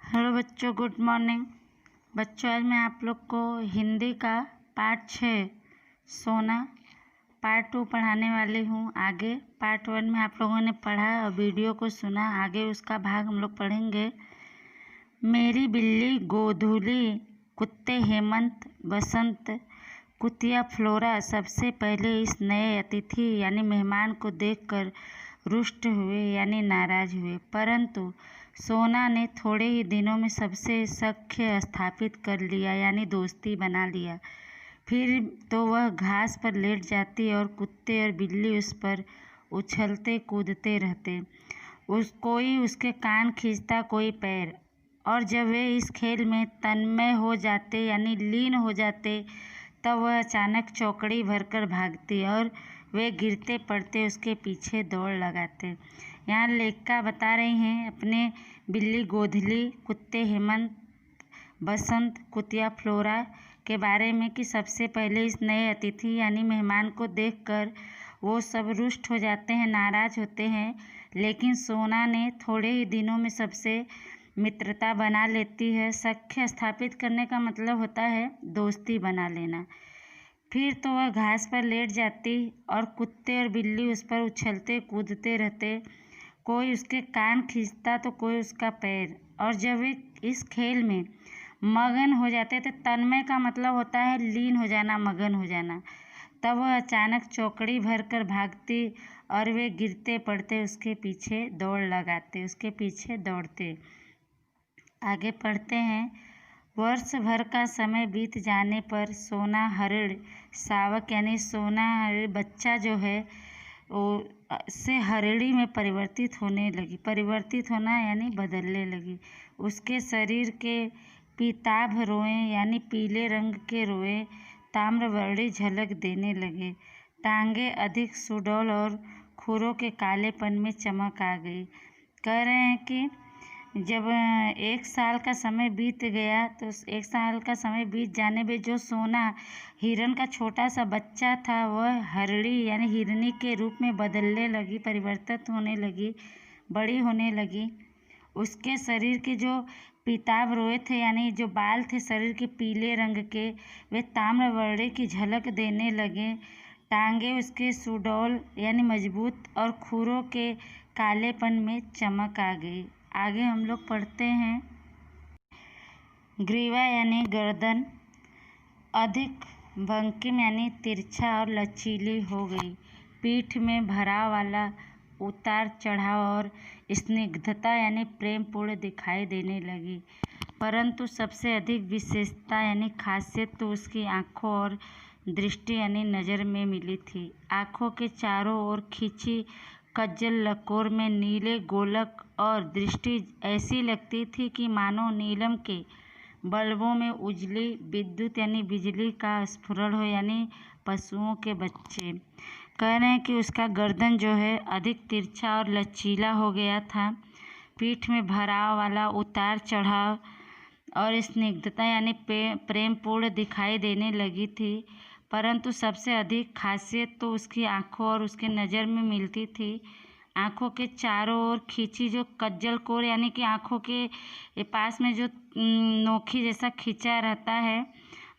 Hello बच्चों, good morning. बच्चों, आज मैं आप लोग को हिंदी का पार्ट 6 सोना पार्ट 2 पढ़ाने वाली हूँ। आगे पार्ट 1 में आप लोगों ने पढ़ा और वीडियो को सुना, आगे उसका भाग हम लोग पढ़ेंगे। मेरी बिल्ली गोधूली, कुत्ते हेमंत बसंत, कुतिया फ्लोरा सबसे पहले इस नए अतिथि यानी मेहमान को देखकर रुष्ट हुए यानी नाराज हुए, परंतु सोना ने थोड़े ही दिनों में सबसे सख्य स्थापित कर लिया यानी दोस्ती बना लिया। फिर तो वह घास पर लेट जाती और कुत्ते और बिल्ली उस पर उछलते कूदते रहते। कोई उसके कान खींचता, कोई पैर, और जब वे इस खेल में तन्मय हो जाते यानी लीन हो जाते, तब वह अचानक चौकड़ी भरकर भागती और वे गिरते पड़ते उसके पीछे दौड़ लगाते। यहाँ लेखिका बता रही हैं अपने बिल्ली गोधली, कुत्ते हेमंत बसंत, कुतिया फ्लोरा के बारे में कि सबसे पहले इस नए अतिथि यानी मेहमान को देखकर वो सब रुष्ट हो जाते हैं, नाराज होते हैं, लेकिन सोना ने थोड़े ही दिनों में सबसे मित्रता बना लेती है। सख्य स्थापित करने का मतलब होता है दोस्ती बना लेना। फिर तो वह घास पर लेट जाती और कुत्ते और बिल्ली उस पर उछलते कूदते रहते। कोई उसके कान खींचता तो कोई उसका पैर, और जब वे इस खेल में मगन हो जाते थे, तन्मय का मतलब होता है लीन हो जाना, मगन हो जाना, तब वह अचानक चौकड़ी भर कर भागती और वे गिरते पड़ते उसके पीछे दौड़ लगाते, उसके पीछे दौड़ते। आगे पढ़ते हैं। वर्ष भर का समय बीत जाने पर सोना हरिण शावक यानी सोना हरिण बच्चा जो है वो से हरिणी में परिवर्तित होने लगी। परिवर्तित होना यानी बदलने लगी। उसके शरीर के पीताभ रोएं यानी पीले रंग के रोएं ताम्रवर्णी झलक देने लगे। टांगे अधिक सुडौल और खुरों के कालेपन में चमक आ गई। कह रहे हैं कि जब 1 साल का समय बीत गया तो 1 साल का समय बीत जाने पे जो सोना हिरण का छोटा सा बच्चा था वह हरिणी यानी हिरनी के रूप में बदलने लगी, परिवर्तित होने लगी, बड़ी होने लगी। उसके शरीर के जो पीताभ रोए थे यानी जो बाल थे शरीर के पीले रंग के, वे ताम्रवर्णी की झलक देने लगे। टांगे उसके सुडौल यानी मजबूत और खुरों के कालेपन में चमक आ गई। आगे हम लोग पढ़ते हैं। ग्रीवा यानी गर्दन अधिक बंकिम यानी तिरछा और लचीली हो गई। पीठ में भराव वाला उतार चढ़ाव और स्निग्धता यानी प्रेमपूर्ण दिखाई देने लगी। परंतु सबसे अधिक विशेषता यानी खासियत तो उसकी आँखों और दृष्टि यानी नज़र में मिली थी। आँखों के चारों ओर खींची कज्जल लकोर में नीले गोलक और दृष्टि ऐसी लगती थी कि मानो नीलम के बल्बों में उजली विद्युत यानी बिजली का स्फुरण हो यानी पशुओं के बच्चे। कह रहे हैं कि उसका गर्दन जो है अधिक तिरछा और लचीला हो गया था। पीठ में भराव वाला उतार चढ़ाव और स्निग्धता यानी प्रेमपूर्ण दिखाई देने लगी थी। परंतु सबसे अधिक खासियत तो उसकी आँखों और उसके नज़र में मिलती थी। आँखों के चारों ओर खींची जो कज्जल कोर यानी कि आँखों के पास में जो नोखी जैसा खींचा रहता है,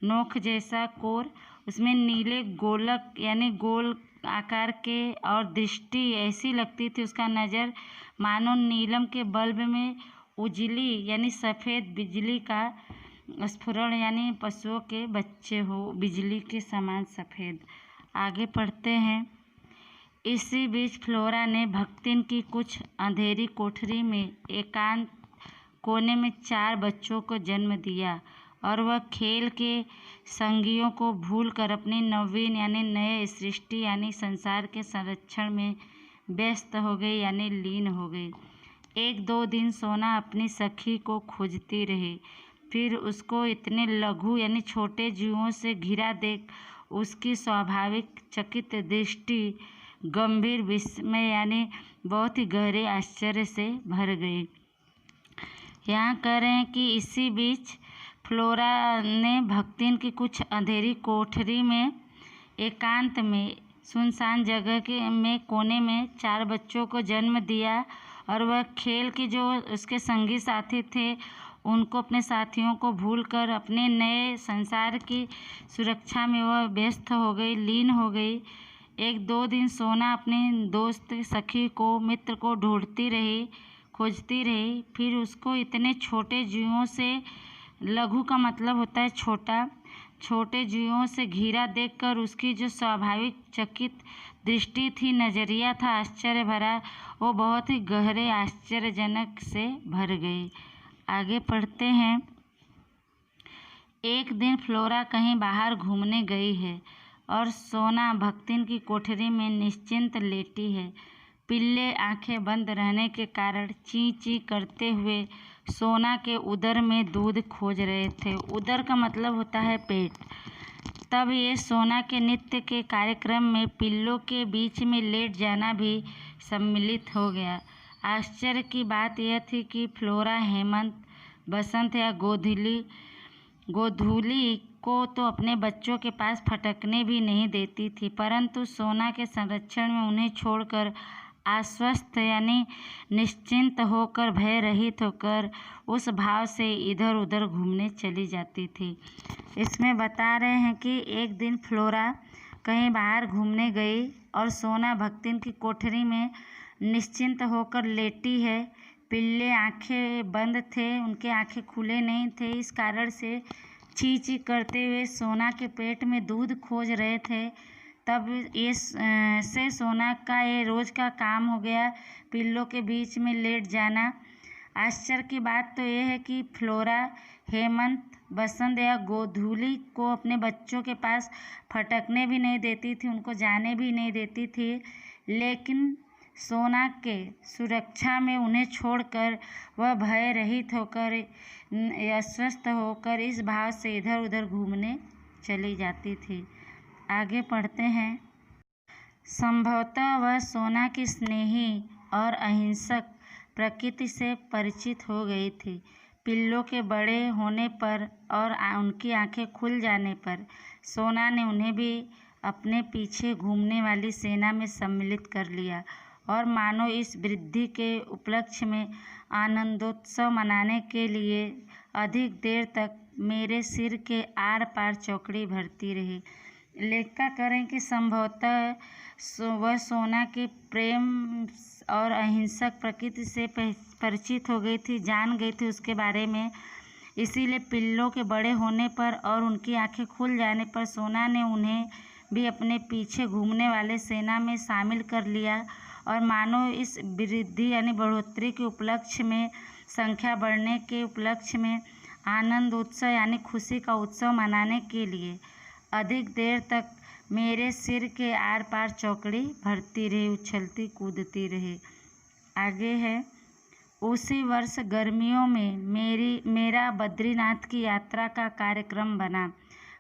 नोख जैसा कोर, उसमें नीले गोलक यानी गोल आकार के, और दृष्टि ऐसी लगती थी उसका नज़र मानो नीलम के बल्ब में उजली यानी सफ़ेद बिजली का स्फुरण यानी पशुओं के बच्चे हो, बिजली के समान सफ़ेद। आगे पढ़ते हैं। इसी बीच फ्लोरा ने भक्तिन की कुछ अंधेरी कोठरी में एकांत कोने में 4 बच्चों को जन्म दिया और वह खेल के संगियों को भूलकर अपनी नवीन यानी नए सृष्टि यानी संसार के संरक्षण में व्यस्त हो गई यानी लीन हो गई। 1-2 दिन सोना अपनी सखी को खोजती रही। फिर उसको इतने लघु यानी छोटे जीवों से घिरा देख उसकी स्वाभाविक चकित दृष्टि गंभीर विस्मय यानी बहुत ही गहरे आश्चर्य से भर गई। यहाँ कह रहे हैं कि इसी बीच फ्लोरा ने भक्तिन की कुछ अंधेरी कोठरी में एकांत में सुनसान जगह के में कोने में 4 बच्चों को जन्म दिया और वह खेल के जो उसके संगी साथी थे उनको अपने साथियों को भूलकर अपने नए संसार की सुरक्षा में वह व्यस्त हो गई, लीन हो गई। एक दो दिन सोना अपने दोस्त सखी को, मित्र को ढूंढती रही, खोजती रही। फिर उसको इतने छोटे जीवों से, लघु का मतलब होता है छोटा, छोटे जीवों से घिरा देखकर उसकी जो स्वाभाविक चकित दृष्टि थी, नजरिया था आश्चर्य भरा, वो बहुत ही गहरे आश्चर्यजनक से भर गई। आगे पढ़ते हैं। एक दिन फ्लोरा कहीं बाहर घूमने गई है और सोना भक्तिन की कोठरी में निश्चिंत लेटी है। पिल्ले आंखें बंद रहने के कारण ची ची करते हुए सोना के उदर में दूध खोज रहे थे। उदर का मतलब होता है पेट। तब ये सोना के नित्य के कार्यक्रम में पिल्लों के बीच में लेट जाना भी सम्मिलित हो गया। आश्चर्य की बात यह थी कि फ्लोरा हेमंत, बसंत या गोधूली को तो अपने बच्चों के पास फटकने भी नहीं देती थी, परंतु सोना के संरक्षण में उन्हें छोड़कर आश्वस्त यानी निश्चिंत होकर, भय रहित होकर उस भाव से इधर उधर घूमने चली जाती थी। इसमें बता रहे हैं कि एक दिन फ्लोरा कहीं बाहर घूमने गई और सोना भक्तिन की कोठरी में निश्चिंत होकर लेटी है। पिल्ले आंखें बंद थे, उनके आंखें खुले नहीं थे, इस कारण से ची ची करते हुए सोना के पेट में दूध खोज रहे थे। तब ये से सोना का ये रोज का काम हो गया, पिल्लों के बीच में लेट जाना। आश्चर्य की बात तो ये है कि फ्लोरा हेमंत, बसंत या गोधूली को अपने बच्चों के पास फटकने भी नहीं देती थी, उनको जाने भी नहीं देती थी, लेकिन सोना के सुरक्षा में उन्हें छोड़कर वह भय रहित होकर, अस्वस्थ होकर इस भाव से इधर उधर घूमने चली जाती थी। आगे पढ़ते हैं। संभवतः वह सोना की स्नेही और अहिंसक प्रकृति से परिचित हो गई थी। पिल्लों के बड़े होने पर और उनकी आंखें खुल जाने पर सोना ने उन्हें भी अपने पीछे घूमने वाली सेना में सम्मिलित कर लिया और मानो इस वृद्धि के उपलक्ष्य में आनंदोत्सव मनाने के लिए अधिक देर तक मेरे सिर के आर पार चौकड़ी भरती रही। लेखिका करें कि संभवतः वह सोना के प्रेम और अहिंसक प्रकृति से परिचित हो गई थी, जान गई थी उसके बारे में। इसीलिए पिल्लों के बड़े होने पर और उनकी आंखें खुल जाने पर सोना ने उन्हें भी अपने पीछे घूमने वाले सेना में शामिल कर लिया और मानो इस वृद्धि यानी बढ़ोतरी के उपलक्ष्य में, संख्या बढ़ने के उपलक्ष्य में आनंद उत्सव यानी खुशी का उत्सव मनाने के लिए अधिक देर तक मेरे सिर के आर पार चौकड़ी भरती रही, उछलती कूदती रही। आगे है। उसी वर्ष गर्मियों में मेरा बद्रीनाथ की यात्रा का कार्यक्रम बना।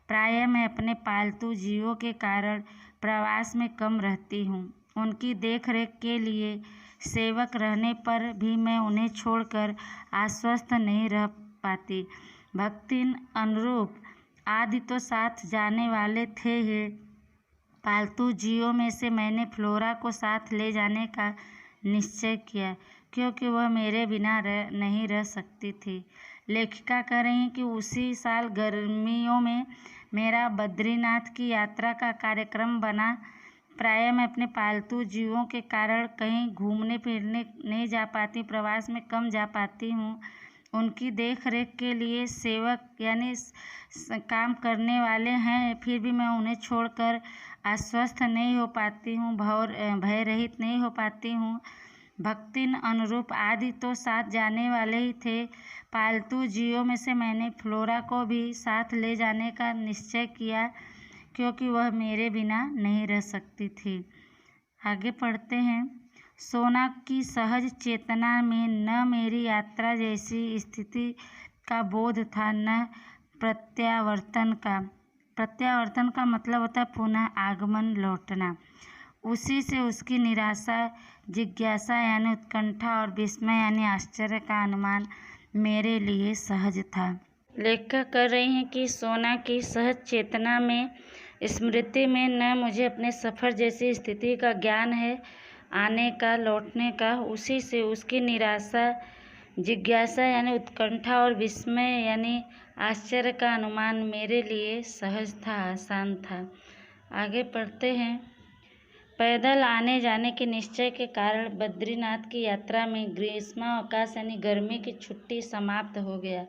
प्रायः मैं अपने पालतू जीवों के कारण प्रवास में कम रहती हूँ। उनकी देखरेख के लिए सेवक रहने पर भी मैं उन्हें छोड़कर आश्वस्त नहीं रह पाती। भक्तिन, अनुरूप आदि तो साथ जाने वाले थे ही। पालतू जीवों में से मैंने फ्लोरा को साथ ले जाने का निश्चय किया, क्योंकि वह मेरे बिना नहीं रह सकती थी। लेखिका कह रही हैं कि उसी साल गर्मियों में मेरा बद्रीनाथ की यात्रा का कार्यक्रम बना। प्रायः मैं अपने पालतू जीवों के कारण कहीं घूमने फिरने नहीं जा पाती, प्रवास में कम जा पाती हूँ। उनकी देख रेख के लिए सेवक यानी काम करने वाले हैं, फिर भी मैं उन्हें छोड़कर आश्वस्त नहीं हो पाती हूँ, भय रहित नहीं हो पाती हूँ। भक्तिन, अनुरूप आदि तो साथ जाने वाले ही थे। पालतू जीवों में से मैंने फ्लोरा को भी साथ ले जाने का निश्चय किया, क्योंकि वह मेरे बिना नहीं रह सकती थी। आगे पढ़ते हैं। सोना की सहज चेतना में न मेरी यात्रा जैसी स्थिति का बोध था, न प्रत्यावर्तन का। प्रत्यावर्तन का मतलब होता है पुनः आगमन, लौटना। उसी से उसकी निराशा, जिज्ञासा यानी उत्कंठा और विस्मय यानी आश्चर्य का अनुमान मेरे लिए सहज था। लेखिका कर रही हैं कि सोना की सहज चेतना में, स्मृति में न मुझे अपने सफ़र जैसी स्थिति का ज्ञान है, आने का, लौटने का। उसी से उसकी निराशा, जिज्ञासा यानी उत्कंठा और विस्मय यानी आश्चर्य का अनुमान मेरे लिए सहज था, आसान था। आगे पढ़ते हैं। पैदल आने जाने के निश्चय के कारण बद्रीनाथ की यात्रा में ग्रीष्मावकाश यानी गर्मी की छुट्टी समाप्त हो गया।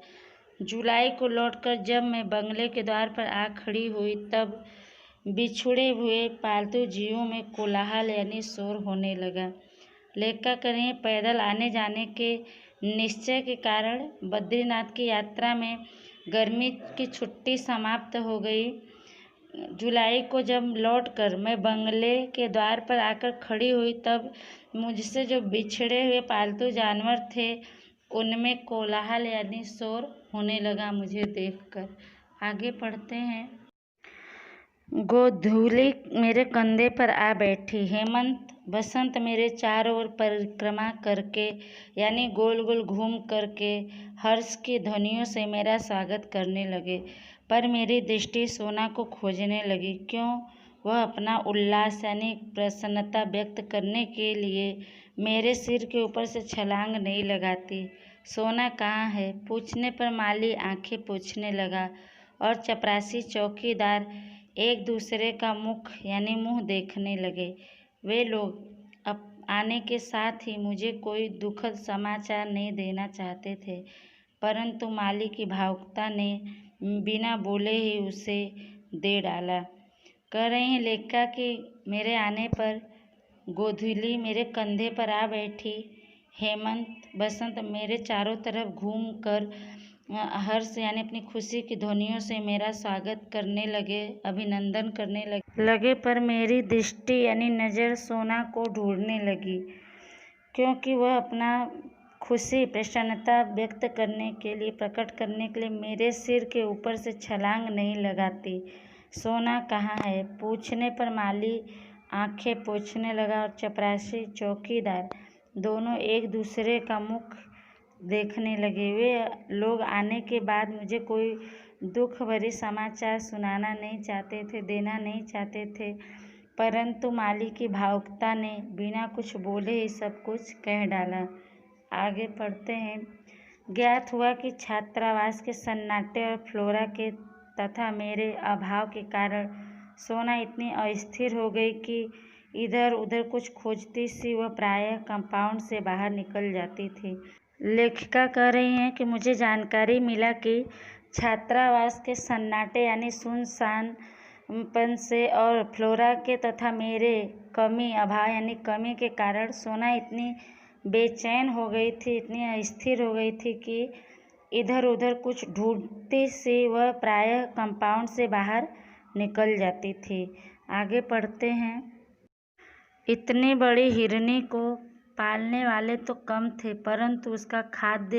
जुलाई को लौटकर जब मैं बंगले के द्वार पर आ खड़ी हुई तब बिछुड़े हुए पालतू जीवों में कोलाहल यानी शोर होने लगा। लेखा करें पैदल आने जाने के निश्चय के कारण बद्रीनाथ की यात्रा में गर्मी की छुट्टी समाप्त हो गई। जुलाई को जब लौटकर मैं बंगले के द्वार पर आकर खड़ी हुई तब मुझसे जो बिछड़े हुए पालतू जानवर थे उनमें कोलाहल यानी शोर होने लगा मुझे देखकर। आगे पढ़ते हैं। गोधूली मेरे कंधे पर आ बैठी। हेमंत बसंत मेरे चारों ओर परिक्रमा करके यानी गोल गोल घूम करके हर्ष की ध्वनियों से मेरा स्वागत करने लगे। पर मेरी दृष्टि सोना को खोजने लगी। क्यों वह अपना उल्लास यानी प्रसन्नता व्यक्त करने के लिए मेरे सिर के ऊपर से छलांग नहीं लगाती। सोना कहाँ है? पूछने पर माली आंखें पोंछने लगा और चपरासी चौकीदार एक दूसरे का मुख यानी मुंह देखने लगे। वे लोग आने के साथ ही मुझे कोई दुखद समाचार नहीं देना चाहते थे, परंतु माली की भावुकता ने बिना बोले ही उसे दे डाला। कह रहे हैं लेखा कि मेरे आने पर गोधूली मेरे कंधे पर आ बैठी। हेमंत बसंत मेरे चारों तरफ घूम कर हर्ष यानी अपनी खुशी की ध्वनियों से मेरा स्वागत करने लगे, अभिनंदन करने लगे। पर मेरी दृष्टि यानी नज़र सोना को ढूंढने लगी, क्योंकि वह अपना खुशी प्रसन्नता व्यक्त करने के लिए प्रकट करने के लिए मेरे सिर के ऊपर से छलांग नहीं लगाती। सोना कहाँ है? पूछने पर माली आंखें पोंछने लगा और चपरासी चौकीदार दोनों एक दूसरे का मुख देखने लगे। वे लोग आने के बाद मुझे कोई दुख भरी समाचार सुनाना नहीं चाहते थे, देना नहीं चाहते थे, परंतु माली की भावुकता ने बिना कुछ बोले ही सब कुछ कह डाला। आगे पढ़ते हैं। ज्ञात हुआ कि छात्रावास के सन्नाटे और फ्लोरा के तथा मेरे अभाव के कारण सोना इतनी अस्थिर हो गई कि इधर उधर कुछ खोजती सी वह प्रायः कंपाउंड से बाहर निकल जाती थी। लेखिका कह रही हैं कि मुझे जानकारी मिला कि छात्रावास के सन्नाटे यानी सुनसानपन से और फ्लोरा के तथा मेरे अभाव यानी कमी के कारण सोना इतनी बेचैन हो गई थी, इतनी अस्थिर हो गई थी कि इधर उधर कुछ ढूंढती सी वह प्रायः कंपाउंड से बाहर निकल जाती थी। आगे पढ़ते हैं। इतनी बड़ी हिरनी को पालने वाले तो कम थे, परंतु उसका खाद्य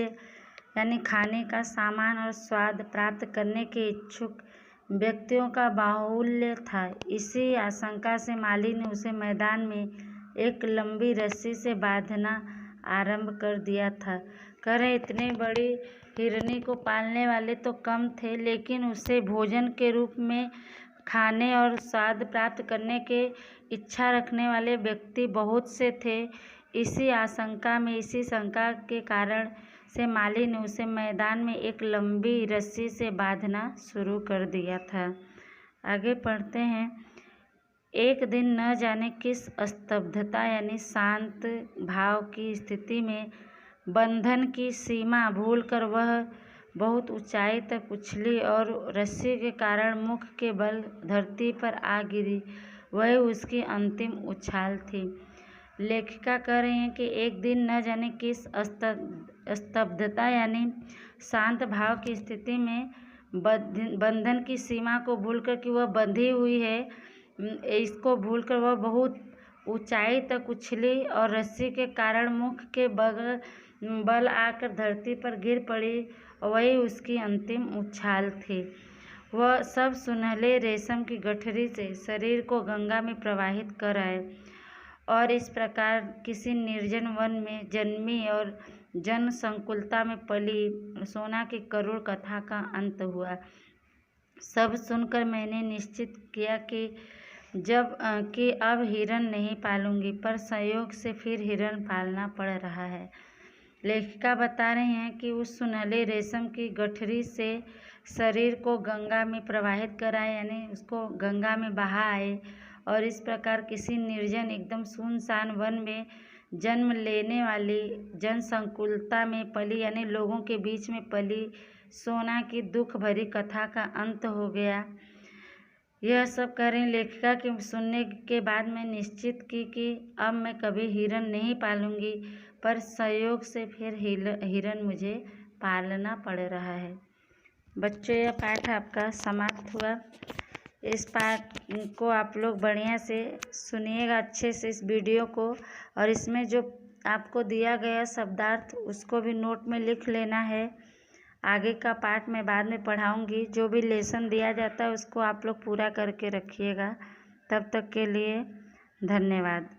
यानी खाने का सामान और स्वाद प्राप्त करने के इच्छुक व्यक्तियों का बाहुल्य था। इसी आशंका से माली ने उसे मैदान में एक लंबी रस्सी से बांधना आरंभ कर दिया था। कह रहे इतनी बड़ी हिरनी को पालने वाले तो कम थे, लेकिन उसे भोजन के रूप में खाने और स्वाद प्राप्त करने के इच्छा रखने वाले व्यक्ति बहुत से थे। इसी शंका के कारण से माली ने उसे मैदान में एक लंबी रस्सी से बांधना शुरू कर दिया था। आगे पढ़ते हैं। एक दिन न जाने किस स्तब्धता यानी शांत भाव की स्थिति में बंधन की सीमा भूलकर वह बहुत ऊंचाई तक उछली और रस्सी के कारण मुख के बल धरती पर आ गिरी। वह उसकी अंतिम उछाल थी। लेखिका कह रही हैं कि एक दिन न जाने किस स्तब्धता यानी शांत भाव की स्थिति में बंधन की सीमा को भूलकर कि वह बंधी हुई है, इसको भूलकर वह बहुत ऊंचाई तक उछली और रस्सी के कारण मुख के बल आकर धरती पर गिर पड़ी। वही उसकी अंतिम उछाल थी। वह सब सुनहले रेशम की गठरी से शरीर को गंगा में प्रवाहित कर आए और इस प्रकार किसी निर्जन वन में जन्मी और जन संकुलता में पली सोना की करुण कथा का अंत हुआ। सब सुनकर मैंने निश्चित किया कि अब हिरन नहीं पालूंगी, पर संयोग से फिर हिरन पालना पड़ रहा है। लेखिका बता रही हैं कि उस सुनहले रेशम की गठरी से शरीर को गंगा में प्रवाहित कराए, यानी उसको गंगा में बहाए, और इस प्रकार किसी निर्जन एकदम सुनसान वन में जन्म लेने वाली जनसंकुलता में पली, यानी लोगों के बीच में पली सोना की दुख भरी कथा का अंत हो गया। यह सब कह रही लेखिका कि सुनने के बाद मैं निश्चित की कि अब मैं कभी हिरन नहीं पालूंगी, पर संयोग से फिर हिरन मुझे पालना पड़ रहा है। बच्चों, यह पाठ आपका समाप्त हुआ। इस पाठ को आप लोग बढ़िया से सुनिएगा, अच्छे से इस वीडियो को, और इसमें जो आपको दिया गया शब्दार्थ उसको भी नोट में लिख लेना है। आगे का पाठ मैं बाद में पढ़ाऊँगी। जो भी लेसन दिया जाता है उसको आप लोग पूरा करके रखिएगा। तब तक के लिए धन्यवाद।